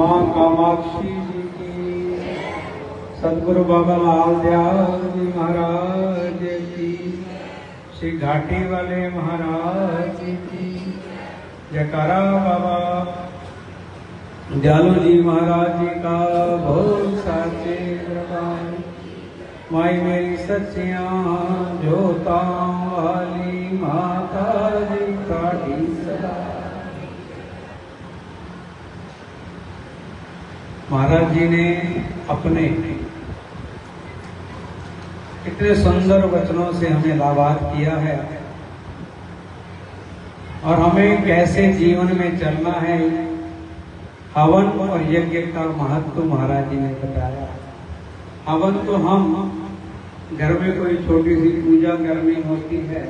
माँ कामाक्षी जी की, सदगुरु बाबा लाल दयाल जी महाराज की, श्री घाटी वाले महाराज जी की जयकारा। बाबा दयालु जी महाराज जी का भोग साचे दरबार। माई मेरी सच्चियां जोता वाली माता जी काढ़ी सदा। महाराज जी ने अपने कितने सुंदर वचनों से हमें लाभान्वित किया है और हमें कैसे जीवन में चलना है। हवन और यज्ञ का महत्व महाराज जी ने बताया। हवन तो हम घर में कोई छोटी सी पूजा करनी होती है,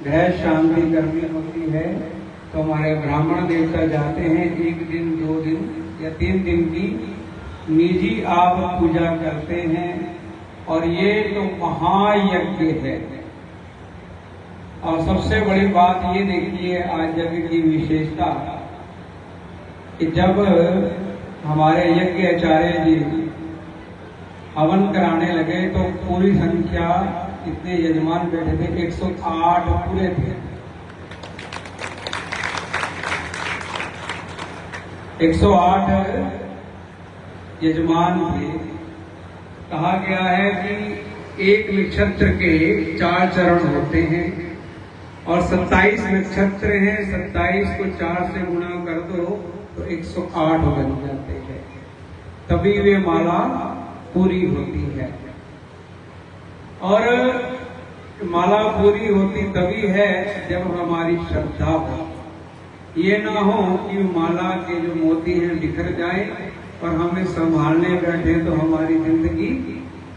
गृह शांति करनी होती है, तो हमारे ब्राह्मण देवता जाते हैं, 1 दिन 2 दिन या 3 दिन की निजी आप पूजा करते हैं। और ये तो महायज्ञ है। और सबसे बड़ी बात ये देखिए आज यज्ञ की विशेषता कि जब हमारे यज्ञ आचार्य जी हवन कराने लगे तो पूरी संख्या, कितने यजमान बैठे थे, 108 पूरे थे। 108 यजमान थे। कहा गया है कि एक नक्षत्र के 4 चरण होते हैं और 27 नक्षत्र हैं। 27 को 4 से गुणा कर दो तो 108 बन जाते हैं, तभी वे माला पूरी होती है। और माला पूरी होती तभी है जब हमारी श्रद्धा हो। ये ना हो कि माला के जो मोती हैं बिखर जाए और हमें संभालने बैठे तो हमारी जिंदगी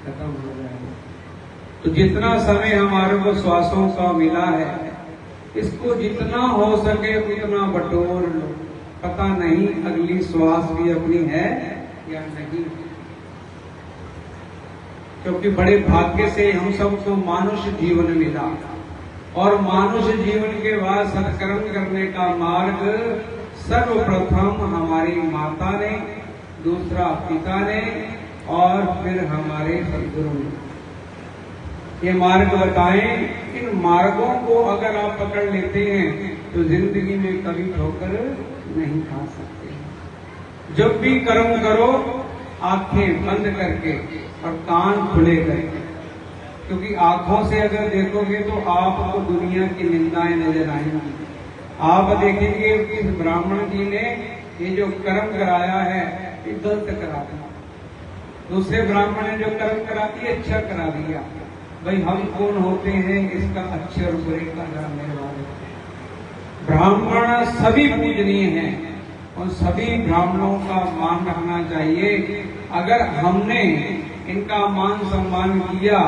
खत्म हो जाए। तो जितना समय हमारे को श्वासों का मिला है, इसको जितना हो सके उतना बटोर लो। पता नहीं अगली श्वास भी अपनी है या नहीं, क्योंकि बड़े भाग्य से हम सबको मानुष जीवन मिला। और मानुष जीवन के बाद सत्कर्म करने का मार्ग सर्वप्रथम हमारी माता ने, दूसरा पिता ने और फिर हमारे सदगुरु ने ये मार्ग बताएं। इन मार्गों को अगर आप पकड़ लेते हैं तो जिंदगी में कभी ठोकर नहीं खा सकते। जब भी कर्म करो आंखें बंद करके और कान खुले करके, क्योंकि आंखों से अगर देखोगे तो आपको दुनिया की निंदाएं नजर आएंगी। आप देखेंगे कि इस ब्राह्मण जी ने ये जो कर्म कराया है ये गलत करा दिया, दूसरे ब्राह्मण ने जो कर्म करा दिया अच्छा करा दिया। भाई हम कौन होते हैं इसका अच्छे और बुरे का जानने वाले? ब्राह्मण सभी पूजनीय हैं और सभी ब्राह्मणों का मान रखना चाहिए। अगर हमने इनका मान सम्मान किया,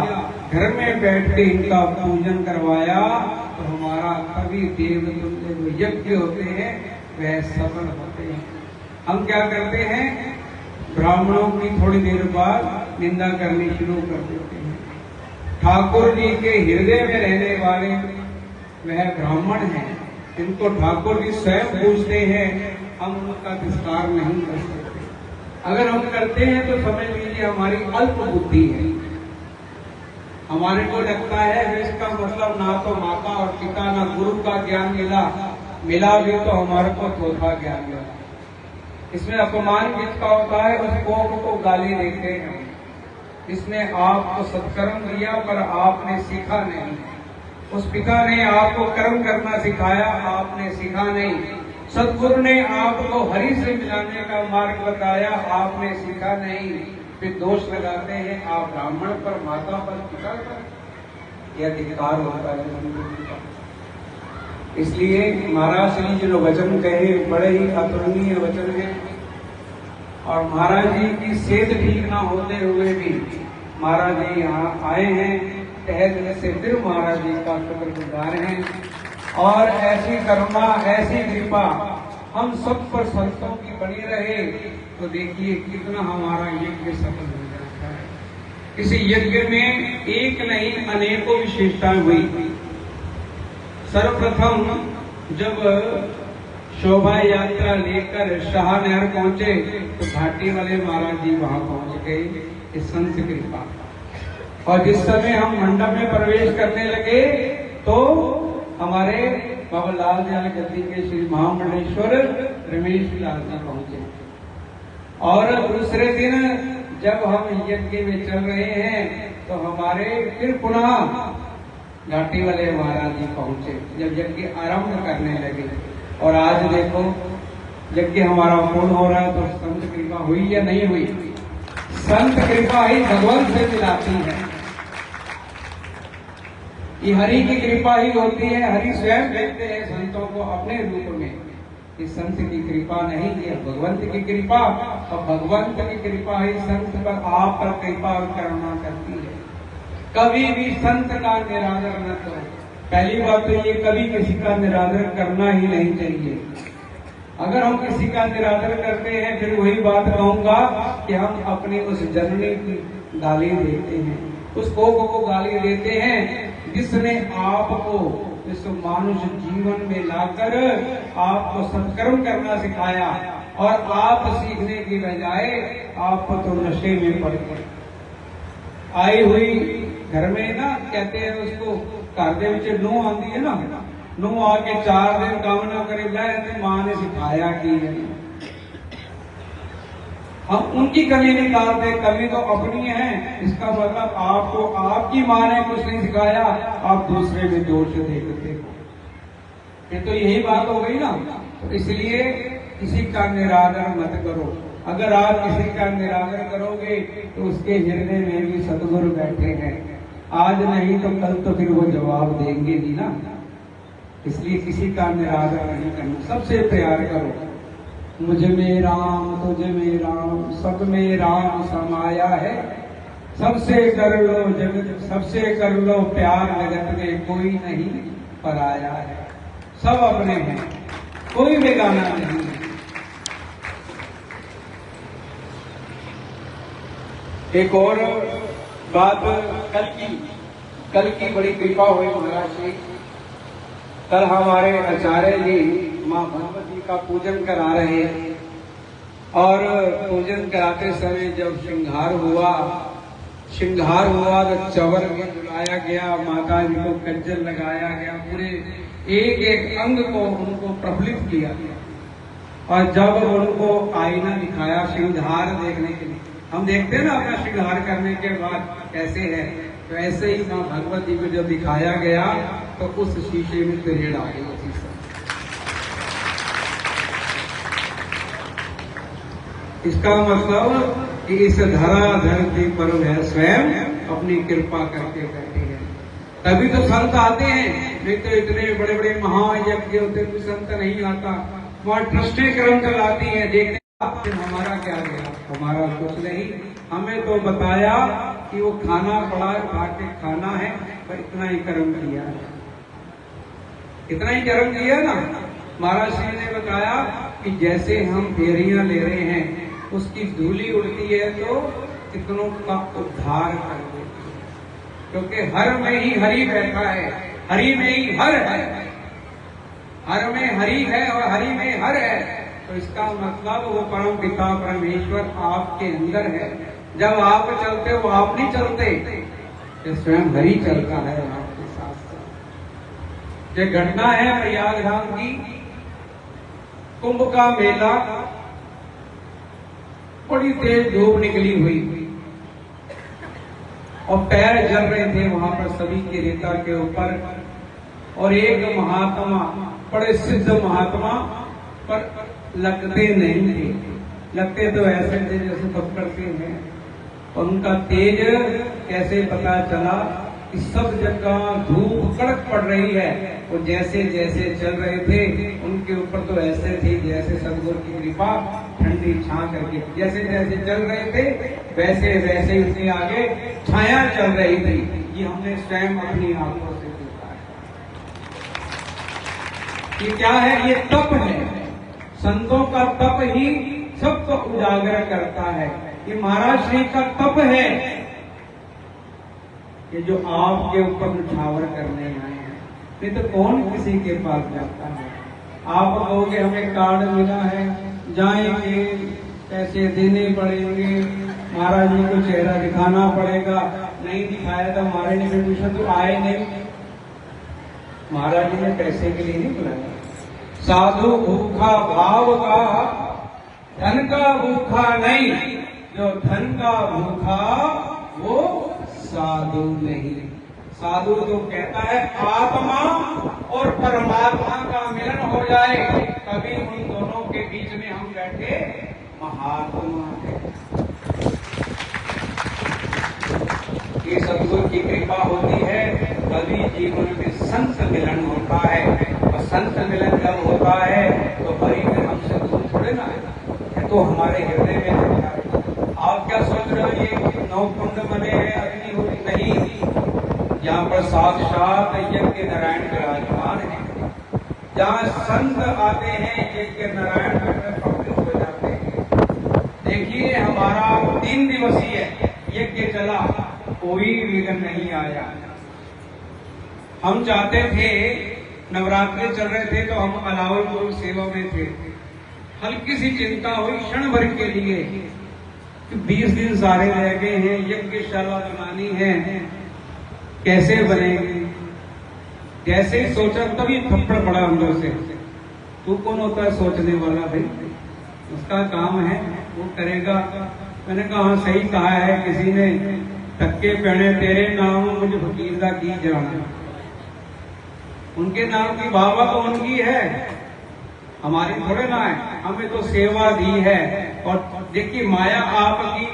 घर में बैठ के इनका पूजन करवाया, तो हमारा सभी देवतुल्य जो यज्ञ होते हैं वह सफल होते हैं। हम क्या करते हैं, ब्राह्मणों की थोड़ी देर बाद निंदा करनी शुरू कर देते हैं। ठाकुर जी के हृदय में रहने वाले वह ब्राह्मण हैं, जिनको ठाकुर जी स्वयं पूजते हैं, हम उनका विस्तार नहीं कर सकते। अगर हम करते हैं तो समझ लीजिए हमारी अल्प बुद्धि है। हमारे को लगता है कि इसका मतलब ना तो माता और पिता ना गुरु का ज्ञान मिला भी तो हमारे को थोड़ा ज्ञान मिला। इसमें अपमान किसका होता है, उस कोप को गाली देते हैं। इसने आपको सत्कर्म दिया पर आपने सीखा नहीं। उस पिता ने आपको कर्म करना सिखाया, आपने सीखा नहीं। सदगुरु ने आपको हरि से मिलाने का मार्ग बताया, आपने सीखा नहीं। फिर दोष लगाते हैं आप ब्राह्मण पर, माता पर, पिता पर। यह धिक्कार होता है। इसलिए महाराज श्री जी जो वचन कहे बड़े ही अतुलनीय वचन है। और महाराज जी की सेहत ठीक ना होते हुए भी महाराज जी यहाँ आए हैं। तहे दिल से फिर महाराज जी का शुक्रगुजार हैं। और ऐसी करुणा, ऐसी कृपा हम सब पर संतों की बनी रहे तो देखिए कितना हमारा यज्ञ सफल हो जाता है। इस यज्ञ में एक नहीं अनेकों विशेषताएं हुई। सर्वप्रथम जब शोभा यात्रा लेकर शाहनहर पहुंचे तो घाटी वाले महाराज जी वहां पहुंच गए। इस संत कृपा। और जिस समय हम मंडप में प्रवेश करने लगे तो हमारे बाबा लाल दयाल गद्दी के श्री महामंडलेश्वर रमेश लाल जी पहुंचे। और दूसरे दिन जब हम यज्ञ में चल रहे हैं तो हमारे फिर पुनः घाटी वाले महाराज जी पहुंचे जब यज्ञ आरंभ करने लगे। और आज देखो यज्ञ हमारा पूर्ण हो रहा है तो संत कृपा हुई या नहीं हुई? संत कृपा ही भगवान से मिलाती है। ये हरि की कृपा ही होती है। हरि स्वयं देखते हैं संतों को अपने रूप में। ये संत की कृपा नहीं, ये भगवंत की कृपा। और भगवंत की कृपा ही संत पर आप पर कृपा और करुणा करती है। कभी भी संत का निरादर न करो। पहली बात तो ये, कभी किसी का निरादर करना ही नहीं चाहिए। अगर हम किसी का निरादर करते हैं फिर वही बात कहूंगा कि हम अपनी उस जननी की गाली देते हैं, उस कोक को गाली देते हैं जिसने आपको इस मानुष जीवन में लाकर आपको सत्कर्म करना सिखाया। और आप सीखने की बजाय आप तो नशे में पड़ गए। आई हुई घर में ना कहते हैं उसको, घर के नूह आती है ना, नूह आके 4 दिन काम ना करे तो मां ने सिखाया कि नहीं। हम उनकी कमी निकालते, कमी तो अपनी है। इसका मतलब आपको आपकी मां ने कुछ नहीं सिखाया, आप दूसरे में दोष देखते हो। ये तो यही बात हो गई ना। तो इसलिए किसी का निरादर मत करो। अगर आप किसी का निरादर करोगे तो उसके हृदय में भी सद्गुरु बैठे हैं। आज नहीं तो कल तो फिर वो जवाब देंगे ही ना। इसलिए किसी का निरादर नहीं करना, सबसे प्यार करो। मुझ में राम तुझ में राम सब में राम समाया है। सबसे कर लो जगत, सबसे कर लो प्यार, जगत में कोई नहीं पराया है। सब अपने हैं, कोई बेगाना नहीं है। एक और बात, कल की बड़ी कृपा हुई महाराज जी। कल हमारे आचार्य जी माँ भगवती का पूजन करा रहे हैं। और पूजन कराते समय जब श्रृंगार हुआ तो चवर में बुलाया गया, माता जी को कज्जल लगाया गया, पूरे एक एक अंग को उनको प्रफुल्लित किया गया। और जब उनको आईना दिखाया श्रृंगार देखने के लिए, हम देखते हैं ना अपना श्रृंगार करने के बाद कैसे है, तो ऐसे ही माँ भगवती को जब दिखाया गया तो उस शीशे में तिरेड़ आ गई। इसका मतलब कि इस धरा धरती पर वह स्वयं अपनी कृपा करके बैठे हैं। तभी तो संत आते हैं, नहीं तो इतने बड़े बड़े महायज्ञ होते हैं, संत नहीं आता। वहाँ ट्रस्टें कर्म चलाती है, देखने हमारा क्या गया, हमारा कुछ नहीं। हमें तो बताया कि वो खाना पड़ा खा के खाना है, पर इतना ही कर्म किया है, इतना ही कर्म किया ना। महाराज श्री ने बताया कि जैसे हम फेरियां ले रहे हैं, उसकी धूली उड़ती है तो कितनों का उद्धार कर देती है, क्योंकि हर में ही हरि बैठा है, हरि में ही हर है, हर में हरि है और हरि में हर है। तो इसका मतलब वो परम पिता परमेश्वर आपके अंदर है। जब आप चलते हो, आप नहीं चलते, ये स्वयं हरि चलता है आपके साथ साथ। ये घटना है प्रयागराज की, कुंभ का मेला, बड़ी तेज धूप निकली हुई और पैर जल रहे थे वहां पर सभी के रेता के ऊपर। और एक महात्मा, बड़े सिद्ध महात्मा, पर लगते नहीं थे, लगते तो ऐसे थे जैसे पकड़ते हैं। और उनका तेज कैसे पता चला कि सब जगह धूप कड़क पड़ रही है। वो जैसे जैसे चल रहे थे उनके ऊपर तो ऐसे थे जैसे सदगुरु की कृपा ठंडी छां करके, जैसे जैसे चल रहे थे वैसे वैसे उसके आगे छाया चल रही थी। ये हमने स्वयं अपनी आंखों से देखा है। ये क्या है? ये तप है। संतों का तप ही सबको उजागर करता है। ये महाराज श्री का तप है, ये जो आपके ऊपर निछावर करने आए हैं। नहीं तो कौन किसी के पास जाता है। आप कहोगे हमें कार्ड मिला है, जाएंगे, पैसे देने पड़ेंगे, महाराज जी को चेहरा दिखाना पड़ेगा, नहीं दिखाया तो महाराज ने विभूषण तो आए नहीं। महाराज जी ने पैसे के लिए नहीं बुलाया। साधु भूखा भाव का, धन का भूखा नहीं, जो धन का भूखा वो साधु नहीं। साधु तो कहता है आत्मा और परमात्मा का मिलन हो जाए, तभी उन दोनों के बीच में हम बैठे महात्मा है। ये सदगुरु की कृपा होती है, तभी जीवन में संत मिलन होता है। और संत मिलन जब होता है तो हरि में हमसे दूर थोड़े ना है, तो हमारे हृदय में रहता है। आप क्या सोच रहे हो ये 9 कुंड बने हैं, अग्निहोत्री नहीं, यहाँ पर साक्षात यज्ञ नारायण विराजमान है। जहाँ संत आते हैं यज्ञ नारायण पवित्र हो जाते हैं। देखिए हमारा 3 दिवसीय यज्ञ चला, कोई विघ्न नहीं आया। हम चाहते थे, नवरात्रि चल रहे थे तो हम अलावल गुरु सेवा में थे, हल्की सी चिंता हुई क्षण भर के लिए कि 20 दिन सारे रह गए हैं, यज्ञशाला बनानी है, कैसे बनेगी। जैसे ही सोचा तभी थप्पड़ पड़ा अंदर से, तू कौन होता है सोचने वाला भाई, उसका काम है वो करेगा। मैंने कहा हाँ सही कहा है, किसी ने टक्के पहने तेरे नाम मुझे फकीरदा की जाना। उनके नाम की बाबा तो उनकी है, हमारी थोड़े ना है, हमें तो सेवा दी है। और देखिए माया आपकी,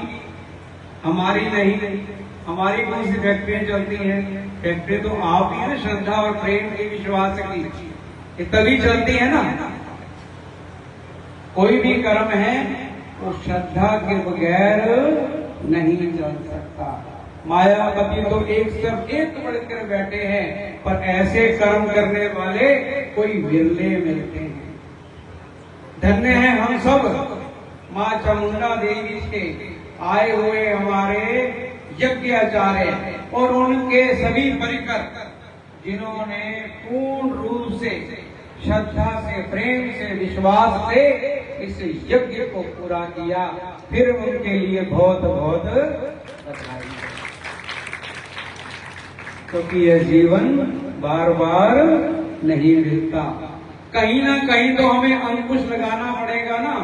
हमारी नहीं। हमारी कौन सी फैक्ट्रियां चलती हैं? फैक्ट्री तो आप ही ना, श्रद्धा और प्रेम की, विश्वास की, ये तभी चलती है ना। कोई भी कर्म है वो श्रद्धा के बगैर नहीं चल सकता। मायापति तो एक सब एक बढ़कर बैठे हैं, पर ऐसे कर्म करने वाले कोई विरले मिलते हैं। धन्य है हम सब माँ चामुंडा देवी से आए हुए हमारे यज्ञ आचार्य और उनके सभी परिकर, जिन्होंने पूर्ण रूप से श्रद्धा से, प्रेम से, विश्वास से इस यज्ञ को पूरा किया। फिर उनके लिए बहुत बहुत बधाई, क्योंकि यह जीवन बार बार नहीं मिलता। कहीं ना कहीं तो हमें अंकुश लगाना पड़ेगा ना।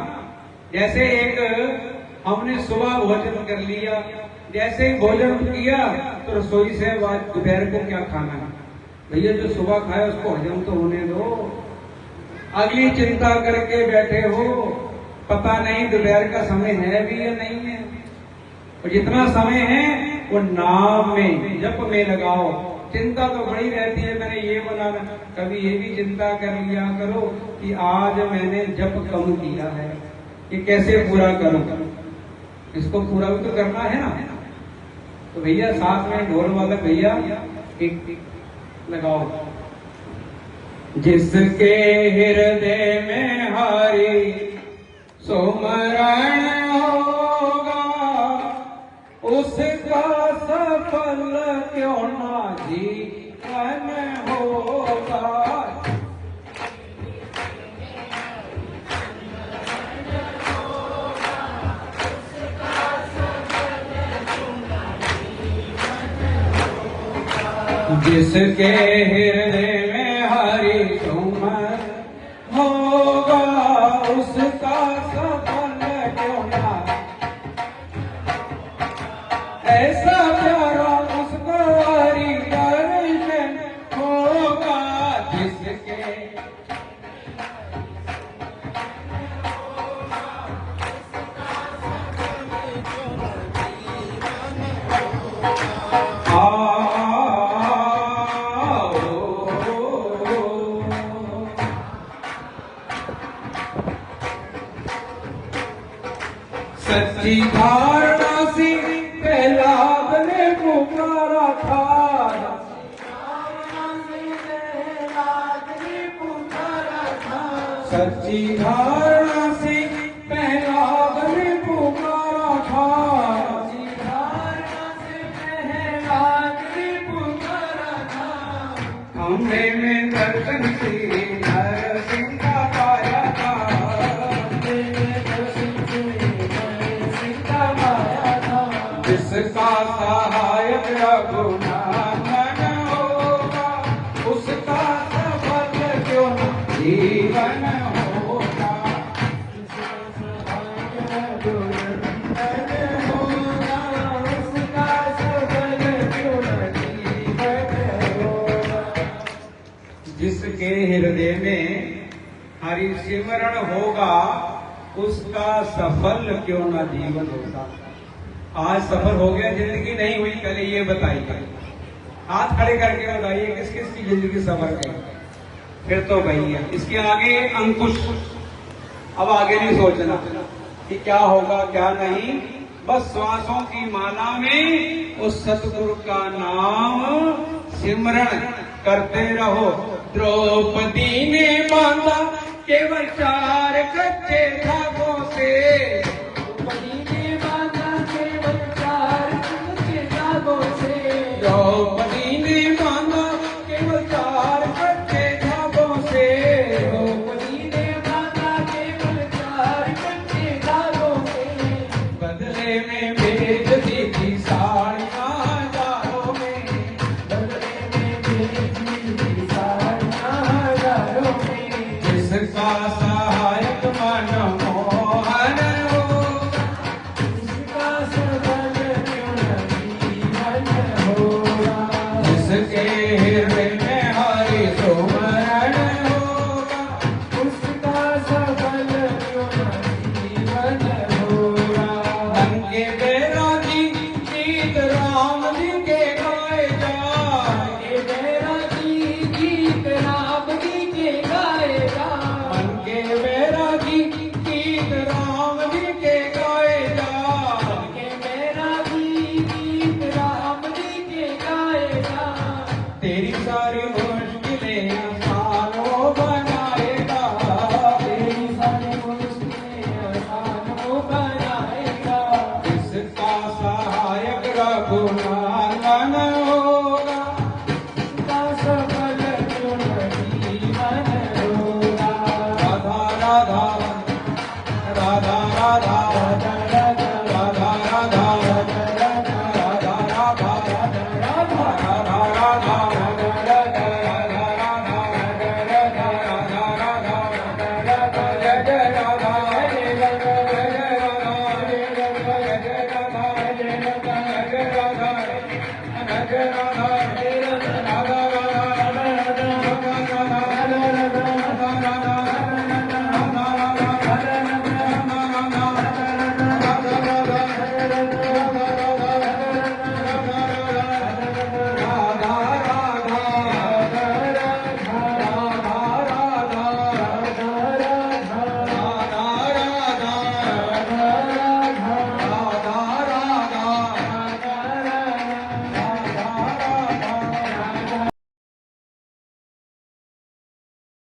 जैसे एक हमने सुबह भोजन कर लिया, जैसे ही भोजन किया तो रसोई से दोपहर को क्या खाना है, भैया जो सुबह खाया उसको हजम तो होने दो। अगली चिंता करके बैठे हो, पता नहीं दोपहर का समय है भी या नहीं है। और जितना समय है वो नाम में, जप में लगाओ। चिंता तो बड़ी रहती है, मैंने ये बनाना, कभी ये भी चिंता कर लिया करो कि आज मैंने जप कम किया है, ये कैसे पूरा करूं, इसको पूरा भी तो करना है ना। तो भैया साथ में ढोल वाला भैया एक लगाओ। जिसके हृदय में हरि सुमरण होगा, उसका सफल क्यों ना जीवन होगा। जिसके हृदय में हरि सुमरण होगा, उसका सफल क्यों ना। ऐसा प्यारा उसको हरि दर्शन होगा। जिसके सच्ची धारणा से प्रहलाद ने पुकारा था। सच्ची धारणा से प्रहलाद ने पुकारा था। सच्ची धारणा से प्रहलाद ने पुकारा था। खंभे में दर्शन से नरसिंह का जिसका सहायक रघुनंदन होगा, उसका सफल क्यों न जीवन होगा। जिसका सहायक रघुनंदन होगा, उसका सफल क्यों न जीवन होगा। जिसके हृदय में हरि सिमरण होगा, उसका सफल क्यों ना जीवन होगा। आज सफल हो गया, जिंदगी नहीं हुई कल, ये बताइए, हाथ खड़े करके बताइए किस किस की जिंदगी सफल गई। फिर तो भैया इसके आगे अंकुश, अब आगे नहीं सोचना कि क्या होगा क्या नहीं, बस श्वासों की माला में उस सतगुरु का नाम सिमरण करते रहो। द्रौपदी ने बांधा केवल 4 कच्चे धागों से,